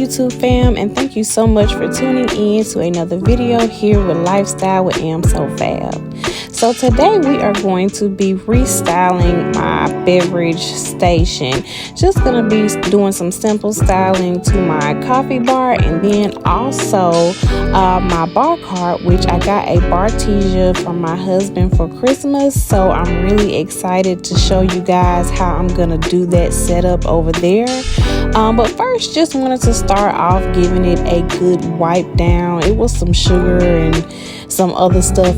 YouTube fam, and thank you so much for tuning in to another video here with Lifestyle with Amsofab. So today we are going to be restyling my beverage station. Just gonna be doing some simple styling to my coffee bar, and then also my bar cart, which I got a Bartesian from my husband for Christmas. So I'm really excited to show you guys how I'm gonna do that setup over there. But first, just wanted to start off giving it a good wipe down. It was some sugar and some other stuff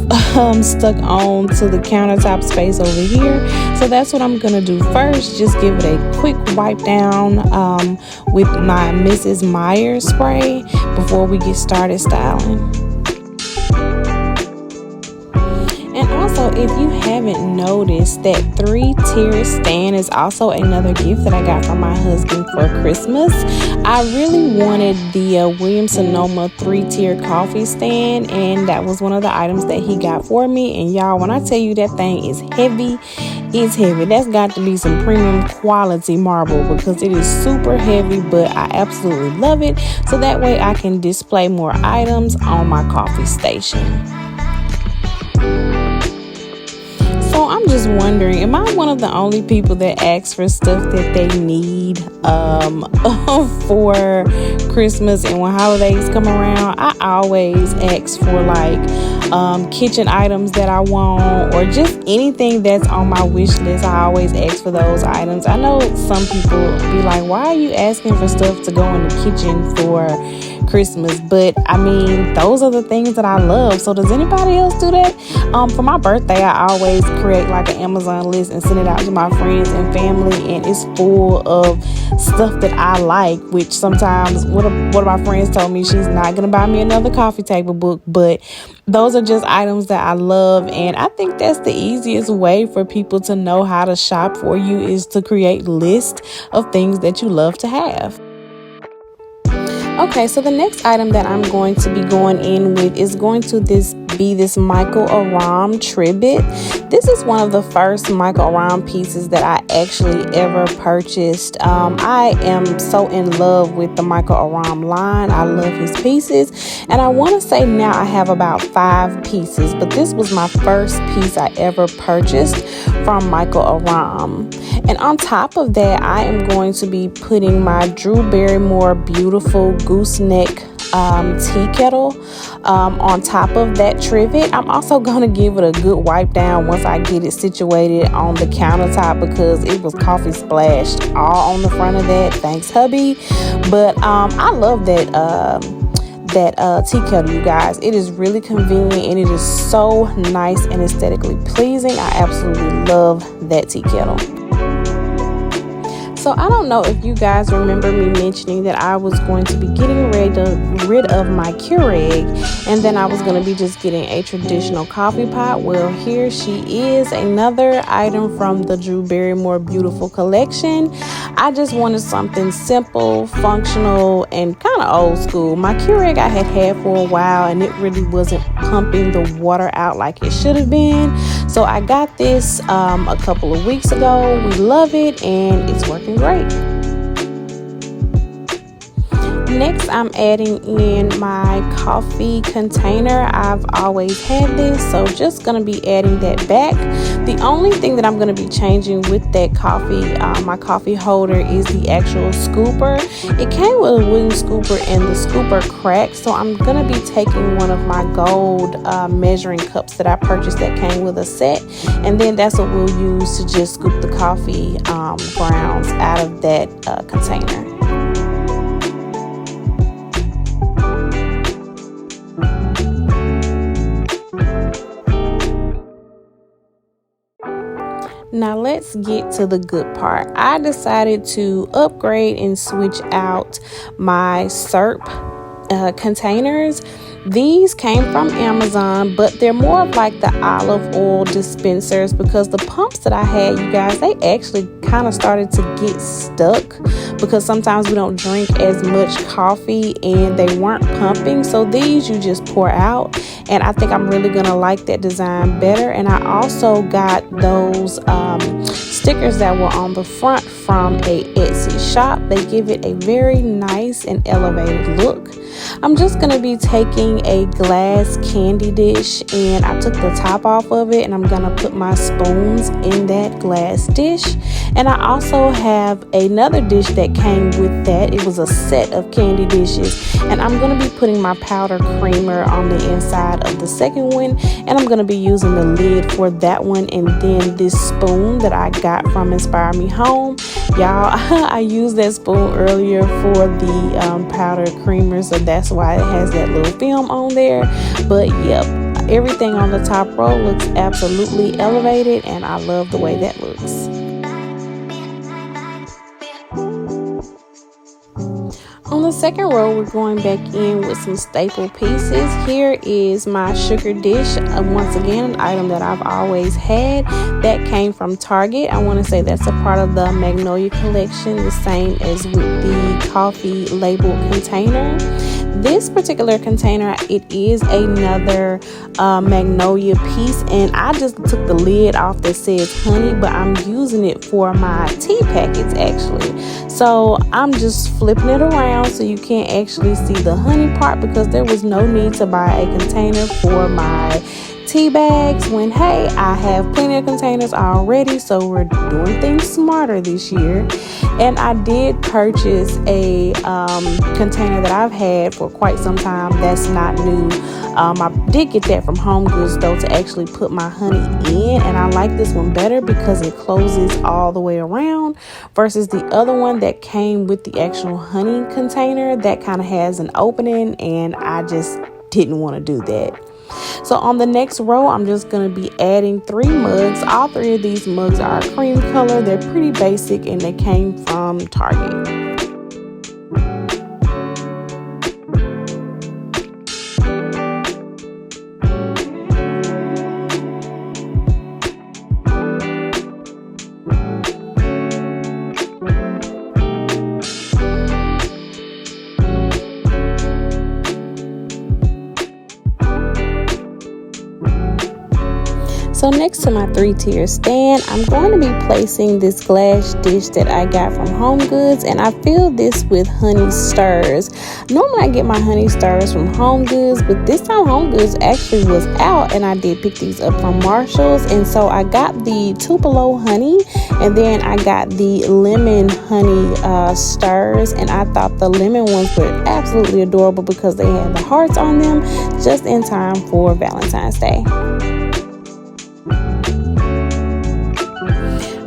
stuck on to the countertop space over here. So that's what I'm gonna do first. Just give it a quick wipe down with my Mrs. Myers spray before we get started styling. And also, if you haven't noticed, that 3-tier stand is also another gift that I got from my husband for Christmas. I really wanted the Williams-Sonoma 3-tier coffee stand, and that was one of the items that he got for me. And y'all, when I tell you that thing is heavy, it's heavy. That's got to be some premium quality marble because it is super heavy, but I absolutely love it. So that way I can display more items on my coffee station. So I'm just wondering, am I one of the only people that asks for stuff that they need for Christmas? And when holidays come around, I always ask for like kitchen items that I want, or just anything that's on my wish list. I always ask for those items. I know some people be like, why are you asking for stuff to go in the kitchen for Christmas? But I mean, those are the things that I love. So does anybody else do that? For my birthday, I always create like an Amazon list and send it out to my friends and family, and it's full of stuff that I like, which sometimes one of my friends told me she's not gonna buy me another coffee table book, but those are just items that I love. And I think that's the easiest way for people to know how to shop for you, is to create lists of things that you love to have. Okay, so the next item that I'm going to be going in with is going to be this Michael Aram trivet. This is one of the first Michael Aram pieces that I actually ever purchased. I am so in love with the Michael Aram line. I love his pieces, and I want to say now I have about 5 pieces, but this was my first piece I ever purchased from Michael Aram. And on top of that, I am going to be putting my Drew Barrymore Beautiful Gooseneck tea kettle on top of that trivet. I'm also going to give it a good wipe down once I get it situated on the countertop, because it was coffee splashed all on the front of that. Thanks, hubby. But I love that tea kettle, you guys. It is really convenient, and it is so nice and aesthetically pleasing. I absolutely love that tea kettle. So I don't know if you guys remember me mentioning that I was going to be getting rid of my Keurig, and then I was going to be just getting a traditional coffee pot. Well, here she is, another item from the Drew Barrymore Beautiful collection. I just wanted something simple, functional, and kind of old school. My Keurig I had for a while, and it really wasn't pumping the water out like it should have been. So I got this a couple of weeks ago. We love it, and it's working great. Next, I'm adding in my coffee container. I've always had this, so just gonna be adding that back. The only thing that I'm gonna be changing with that coffee, my coffee holder, is the actual scooper. It came with a wooden scooper, and the scooper cracked, so I'm gonna be taking one of my gold measuring cups that I purchased that came with a set, and then that's what we'll use to just scoop the coffee grounds out of that container. Now let's get to the good part. I decided to upgrade and switch out my syrup containers. These came from Amazon, but they're more of like the olive oil dispensers, because the pumps that I had, you guys, they actually kind of started to get stuck because sometimes we don't drink as much coffee and they weren't pumping. So these you just pour out, and I think I'm really gonna like that design better. And I also got those stickers that were on the front from a Etsy shop. They give it a very nice and elevated look. I'm just going to be taking a glass candy dish, and I took the top off of it, and I'm going to put my spoons in that glass dish. And I also have another dish that came with that. It was a set of candy dishes, and I'm going to be putting my powder creamer on the inside of the second one, and I'm going to be using the lid for that one, and then this spoon that I got from Inspire Me Home. Y'all, I used that spoon earlier for the powder creamer, so that's why it has that little film on there. But yep, everything on the top row looks absolutely elevated, and I love the way that looks. On the second row, we're going back in with some staple pieces. Here is my sugar dish. Once again, an item that I've always had that came from Target. I want to say that's a part of the Magnolia collection, the same as with the coffee label container. This particular container, it is another Magnolia piece, and I just took the lid off that says honey, but I'm using it for my tea packets actually. So I'm just flipping it around so you can't actually see the honey part, because there was no need to buy a container for my tea bags when, hey, I have plenty of containers already. So we're doing things smarter this year. And I did purchase a container that I've had for quite some time that's not new. I did get that from Home Goods though, to actually put my honey in, and I like this one better because it closes all the way around versus the other one that came with the actual honey container that kind of has an opening, and I just didn't want to do that. So on the next row, I'm just going to be adding 3 mugs. All 3 of these mugs are cream color. They're pretty basic, and they came from Target. So next to my 3-tier stand, I'm going to be placing this glass dish that I got from Home Goods, and I fill this with honey stirs. Normally I get my honey stirs from Home Goods, but this time Home Goods actually was out, and I did pick these up from Marshall's. And so I got the Tupelo honey, and then I got the lemon honey stirs, and I thought the lemon ones were absolutely adorable because they had the hearts on them, just in time for Valentine's Day.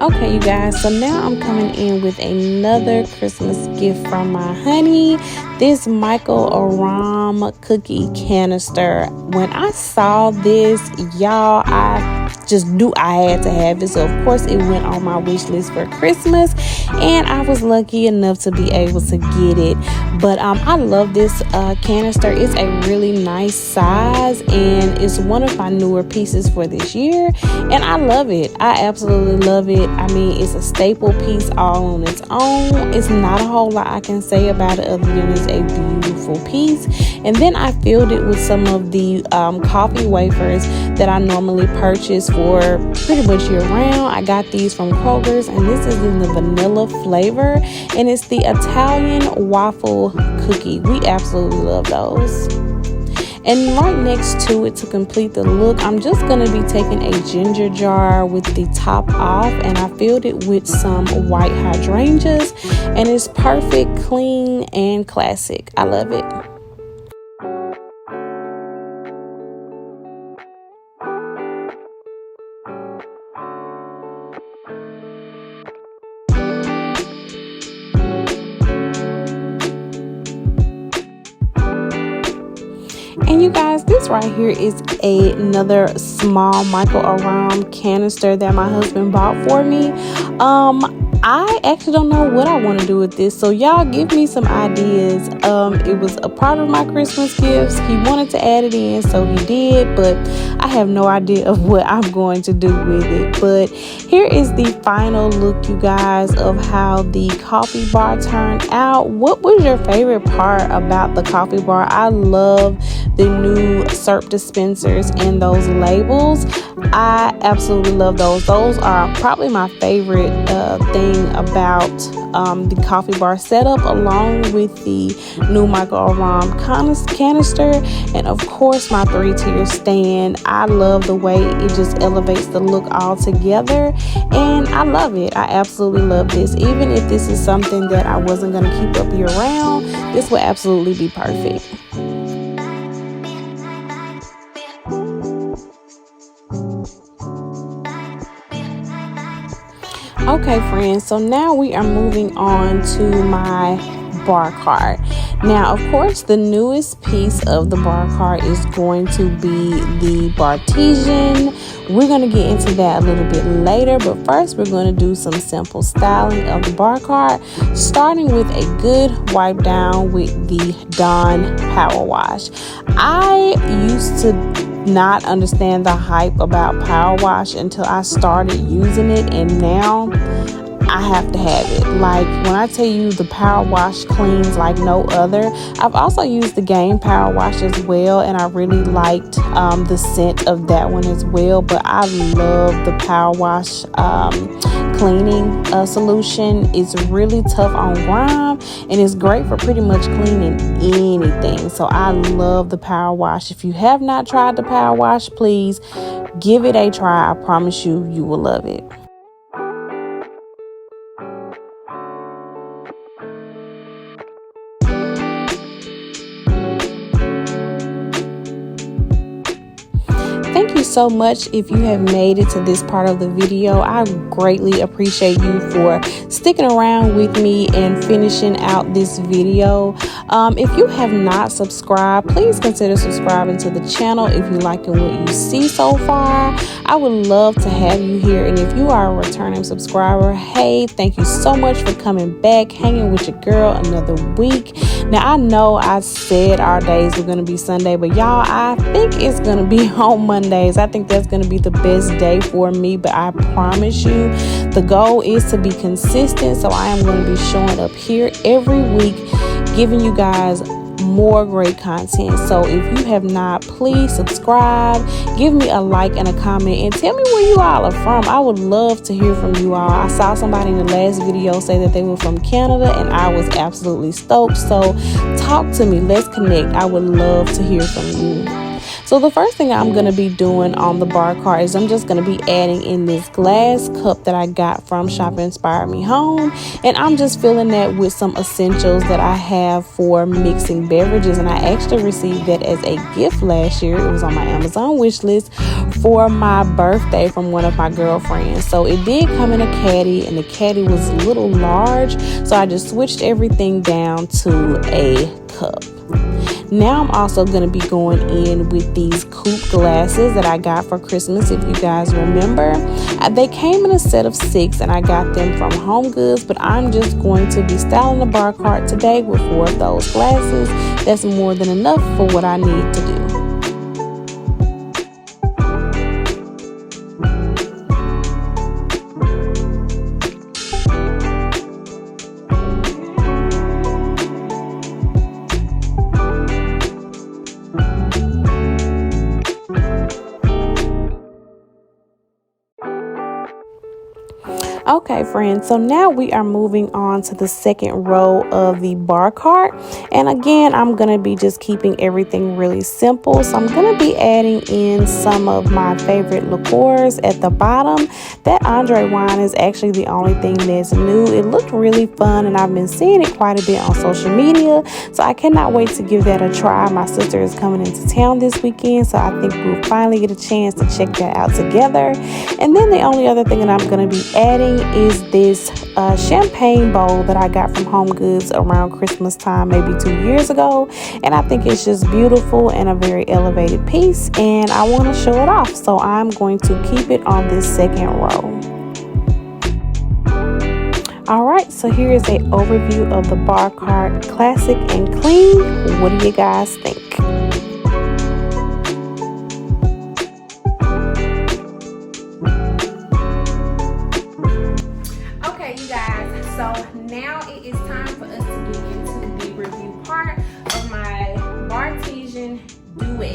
Okay, you guys, so now I'm coming in with another Christmas gift from my honey. This Michael Aram cookie canister. When I saw this, y'all, I just knew I had to have it. So of course it went on my wish list for Christmas, and I was lucky enough to be able to get it. But I love this canister. It's a really nice size, and it's one of my newer pieces for this year, and I love it. I absolutely love it. I mean, it's a staple piece all on its own. It's not a whole lot I can say about it other than it's a beautiful piece. And then I filled it with some of the coffee wafers that I normally purchase for pretty much year round. I got these from Kroger's, and this is in the vanilla flavor, and it's the Italian waffle cookie. We absolutely love those. And right next to it, to complete the look, I'm just going to be taking a ginger jar with the top off, and I filled it with some white hydrangeas, and it's perfect, clean, and classic. I love it. And you guys, this right here is another small Michael Aram canister that my husband bought for me. I actually don't know what I want to do with this, so y'all give me some ideas. It was a part of my Christmas gifts. He wanted to add it in, so he did, but I have no idea of what I'm going to do with it. But here is the final look, you guys, of how the coffee bar turned out. What was your favorite part about the coffee bar? I love the new syrup dispensers and those labels. I absolutely love those. Those are probably my favorite thing everything about the coffee bar setup, along with the new micro-aram canister, and of course my 3-tier stand. I love the way it just elevates the look all together, and I love it. I absolutely love this. Even if this is something that I wasn't going to keep up year round, this would absolutely be perfect. Okay friends, so now we are moving on to my bar cart. Now of course the newest piece of the bar cart is going to be the Bartesian. We're going to get into that a little bit later, but first we're going to do some simple styling of the bar cart, starting with a good wipe down with the Dawn Power Wash. I used to not understand the hype about power wash until I started using it, and now I have to have it. Like, when I tell you the power wash cleans like no other. I've also used the Game Power Wash as well, and I really liked the scent of that one as well, but I love the power wash cleaning solution. It's really tough on grime, and it's great for pretty much cleaning anything. So I love the power wash. If you have not tried the power wash, please give it a try. I promise you, you will love it. Thank you so much if you have made it to this part of the video. I greatly appreciate you for sticking around with me and finishing out this video. If you have not subscribed, please consider subscribing to the channel if you like what you see so far. I would love to have you here, and if you are a returning subscriber, hey, thank you so much for coming back, hanging with your girl another week. Now I know I said our days were going to be Sunday, but y'all, I think it's going to be on Mondays. I think that's going to be the best day for me, but I promise you the goal is to be consistent. So I am going to be showing up here every week, giving you guys more great content. So if you have not, please subscribe, give me a like and a comment, and tell me where you all are from. I would love to hear from you all. I saw somebody in the last video say that they were from Canada, and I was absolutely stoked. So talk to me, let's connect. I would love to hear from you. So the first thing I'm going to be doing on the bar cart is I'm just going to be adding in this glass cup that I got from Shop Inspire Me Home, and I'm just filling that with some essentials that I have for mixing beverages, and I actually received that as a gift last year. It was on my Amazon wish list for my birthday from one of my girlfriends. So it did come in a caddy, and the caddy was a little large, so I just switched everything down to a cup. Now I'm also going to be going in with these coupe glasses that I got for Christmas. If you guys remember, they came in a set of 6, and I got them from Home Goods, but I'm just going to be styling the bar cart today with 4 of those glasses. That's more than enough for what I need to do. Okay friends, so now we are moving on to the second row of the bar cart, and again I'm going to be just keeping everything really simple. So I'm going to be adding in some of my favorite liqueurs at the bottom. That Andre wine is actually the only thing that's new. It looked really fun, and I've been seeing it quite a bit on social media, so I cannot wait to give that a try. My sister is coming into town this weekend, so I think we'll finally get a chance to check that out together. And then the only other thing that I'm going to be adding is this champagne bowl that I got from Home Goods around Christmas time, maybe 2 years ago, and I think it's just beautiful and a very elevated piece, and I want to show it off, so I'm going to keep it on this second row. Alright, so here is an overview of the bar cart, classic and clean. What do you guys think? So now it is time for us to get into the review part of my Bartesian duet.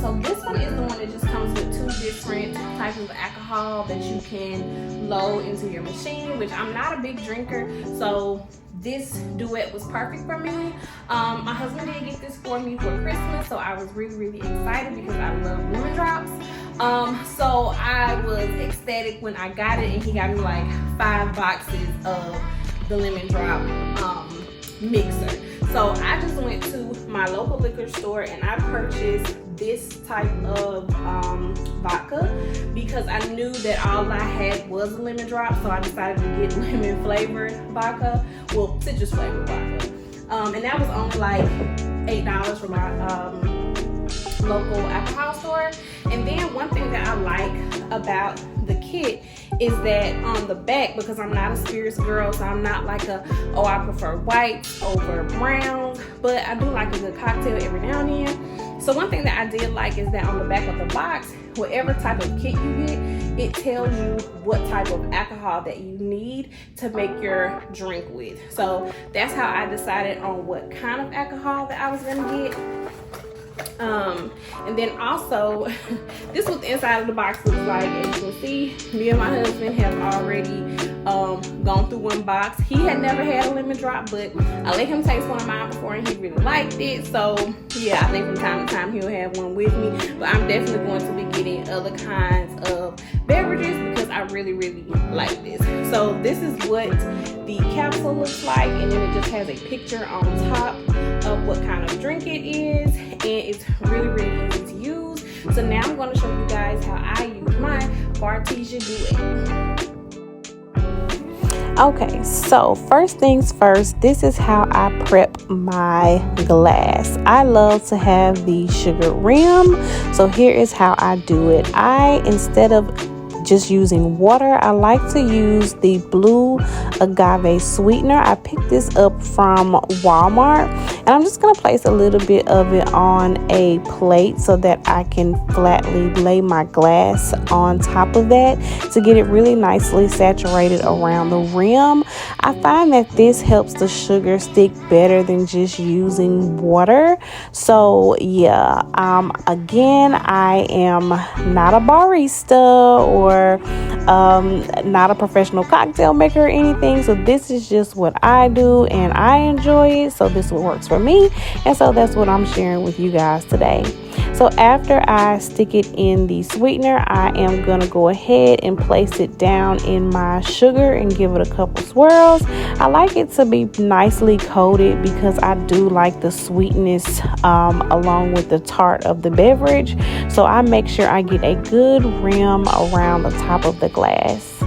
So this one is the one that just comes with 2 different types of alcohol that you can load into your machine, which I'm not a big drinker, so this duet was perfect for me. My husband did get this for me for Christmas, so I was really excited because I love lemon drops. So I was ecstatic when I got it, and he got me like 5 boxes of the lemon drop mixer. So I just went to my local liquor store and I purchased this type of vodka because I knew that all I had was a lemon drop, so I decided to get lemon flavored vodka, well, citrus flavored vodka. And that was only like $8 from my local alcohol store. And then one thing that I like about the kit is that on the back, because I'm not a spirits girl, so I'm not like I prefer whites over browns, but I do like a good cocktail every now and then. So one thing that I did like is that on the back of the box, whatever type of kit you get, it tells you what type of alcohol that you need to make your drink with. So that's how I decided on what kind of alcohol that I was gonna get. And then also, this was the inside of the box looks like. As you can see, me and my husband have already gone through one box. He had never had a lemon drop, but I let him taste one of mine before and he really liked it. So yeah, I think from time to time he'll have one with me, but I'm definitely going to be getting other kinds of beverages because I really like this. So this is what the capsule looks like, and then it just has a picture on top of what kind of drink it is, and it's really easy to use. So now I'm going to show you guys how I use my Bartesian duet. Okay, so first things first, this is how I prep my glass. I love to have the sugar rim, so here is how I do it. Instead of just using water, I like to use the blue agave sweetener. I picked this up from Walmart, and I'm just going to place a little bit of it on a plate so that I can flatly lay my glass on top of that to get it really nicely saturated around the rim. I find that this helps the sugar stick better than just using water. So yeah, again, I am not a barista or not a professional cocktail maker or anything, so this is just what I do and I enjoy it, so this is what works for me, and so that's what I'm sharing with you guys today. So after I stick it in the sweetener, I am gonna go ahead and place it down in my sugar and give it a couple swirls. I like it to be nicely coated because I do like the sweetness along with the tart of the beverage, so I make sure I get a good rim around the top of the glass.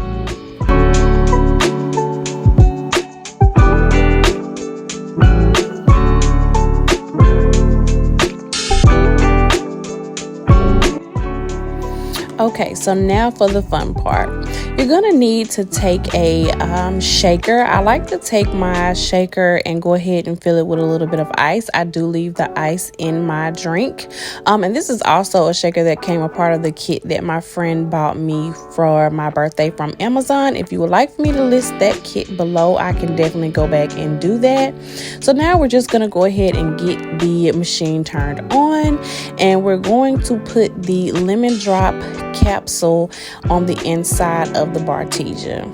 Okay, so now for the fun part. You're gonna need to take a shaker. I like to take my shaker and go ahead and fill it with a little bit of ice. I do leave the ice in my drink. And this is also a shaker that came a part of the kit that my friend bought me for my birthday from Amazon. If you would like for me to list that kit below, I can definitely go back and do that. So now we're just gonna go ahead and get the machine turned on, and we're going to put the lemon drop capsule on the inside of the Bartesian.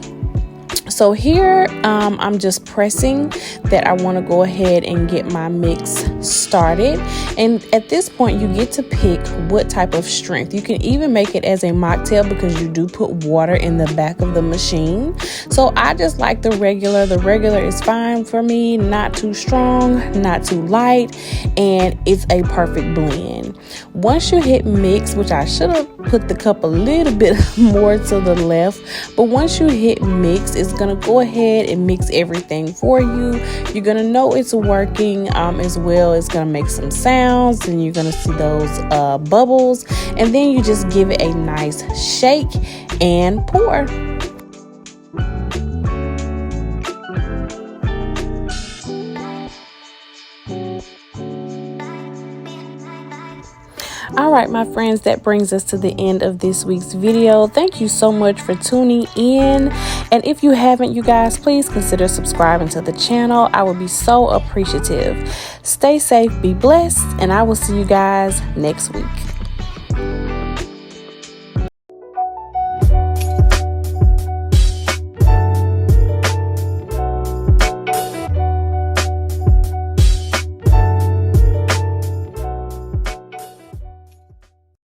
So here I'm just pressing that I want to go ahead and get my mix started, and at this point you get to pick what type of strength. You can even make it as a mocktail because you do put water in the back of the machine. So I just like the regular. The regular is fine for me, not too strong, not too light, and it's a perfect blend. Once you hit mix, which I should have put the cup a little bit more to the left, but once you hit mix, it's gonna go ahead and mix everything for you. You're gonna know it's working as well. It's gonna make some sounds, and you're gonna see those bubbles, and then you just give it a nice shake and pour. All right, my friends, that brings us to the end of this week's video. Thank you so much for tuning in. And if you haven't, you guys, please consider subscribing to the channel. I would be so appreciative. Stay safe, be blessed, and I will see you guys next week.